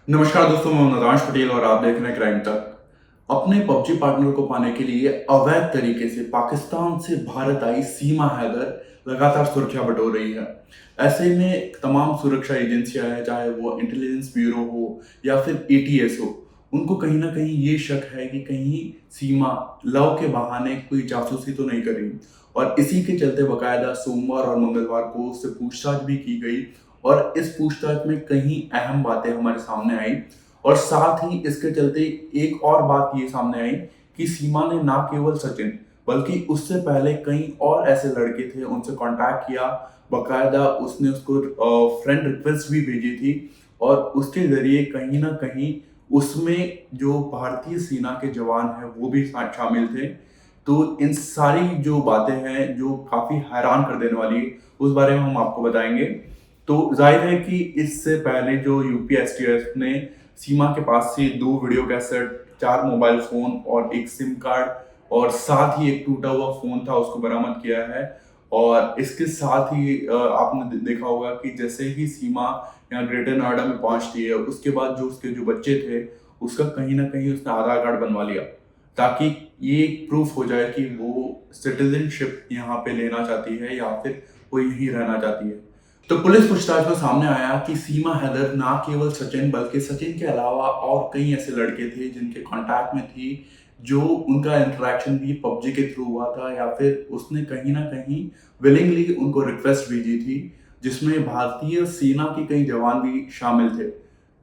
नमस्कार दोस्तों, मैं नरांश पटेल और आप देख रहे हैं क्राइम तक। अपने पबजी पार्टनर को पाने के लिए अवैध तरीके से पाकिस्तान से भारत आई सीमा हैदर लगातार सुर्खियां बटोर रही है। ऐसे में तमाम सुरक्षा एजेंसियां हैं, चाहे वो इंटेलिजेंस ब्यूरो हो या फिर एटीएस हो, उनको कहीं ना कहीं ये शक है कि कहीं सीमा लव के बहाने कोई जासूसी तो नहीं कर रही। और इसी के चलते बकायदा सोमवार और मंगलवार को उससे पूछताछ भी की गई और इस पूछताछ में कई अहम बातें हमारे सामने आई। और साथ ही इसके चलते एक और बात ये सामने आई कि सीमा ने ना केवल सचिन बल्कि उससे पहले कई और ऐसे लड़के थे, उनसे कांटेक्ट किया। बकायदा उसने उसको फ्रेंड रिक्वेस्ट भी भेजी थी और उसके जरिए कहीं ना कहीं उसमें जो भारतीय सेना के जवान हैं वो भी शामिल थे। तो इन सारी जो बातें हैं जो काफी हैरान कर देने वाली है, उस बारे में हम आपको बताएंगे। तो जाहिर है कि इससे पहले जो यूपीएसटीएफ ने सीमा के पास से 2 वीडियो कैसेट, 4 मोबाइल फोन और एक सिम कार्ड और साथ ही एक टूटा हुआ फोन था उसको बरामद किया है। और इसके साथ ही आपने देखा होगा कि जैसे ही सीमा यहाँ ग्रेटर नोएडा में पहुंचती है, उसके बाद जो उसके जो बच्चे थे उसका कहीं ना कहीं उसने आधार कार्ड बनवा लिया, ताकि ये प्रूफ हो जाए कि वो सिटीजनशिप यहाँ पे लेना चाहती है या फिर वो यहीं रहना चाहती है। तो पुलिस पूछताछ में सामने आया कि सीमा हैदर ना केवल सचिन बल्कि सचिन के अलावा और कई ऐसे लड़के थे जिनके कांटेक्ट में थी, जो उनका इंटरेक्शन भी पबजी के थ्रू हुआ था या फिर उसने कहीं ना कहीं विलिंगली उनको रिक्वेस्ट भेजी थी, जिसमें भारतीय सेना के कई जवान भी शामिल थे।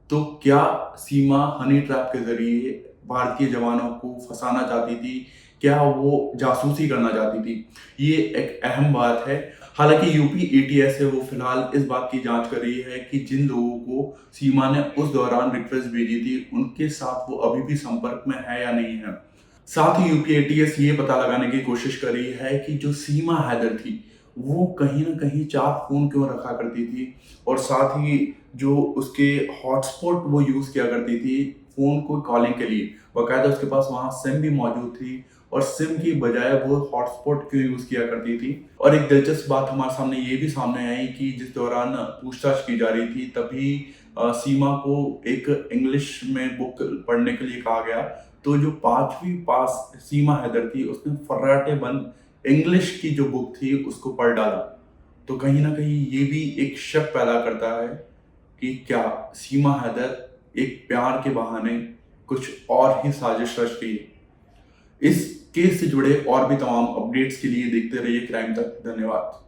तो क्या सीमा हनी ट्रैप के जरिए भारतीय जवानों को फंसाना चाहती थी? क्या वो जासूसी करना चाहती थी? ये एक अहम बात है। हालांकि यूपी एटीएस है वो फिलहाल इस बात की जांच कर रही है कि जिन लोगों को सीमा ने उस दौरान रिक्वेस्ट भेजी थी उनके साथ वो अभी भी संपर्क में है या नहीं है। साथ ही यूपी एटीएस ये पता लगाने की कोशिश कर रही है कि जो सीमा हैदर थी वो कहीं ना कहीं 4 फोन क्यों रखा करती थी, और साथ ही जो उसके हॉटस्पॉट वो यूज किया करती थी फोन को कॉलिंग के लिए, बकायदा उसके पास वहां सिम भी मौजूद थी और सिम की बजाय वो हॉटस्पॉट क्यों यूज किया करती थी। और एक दिलचस्प बात हमारे सामने ये भी सामने आई कि जिस दौरान पूछताछ की जा रही थी तभी सीमा को एक इंग्लिश में बुक पढ़ने के लिए कहा गया। तो जो 5वीं पास सीमा हैदर थी उसने फर्राटे बंद इंग्लिश की जो बुक थी उसको पढ़ डाला। तो कहीं ना कहीं ये भी एक शक पैदा करता है कि क्या सीमा हैदर एक प्यार के बहाने कुछ और ही साजिश रच रही है। इस केस से जुड़े और भी तमाम अपडेट्स के लिए देखते रहिए क्राइम तक। धन्यवाद।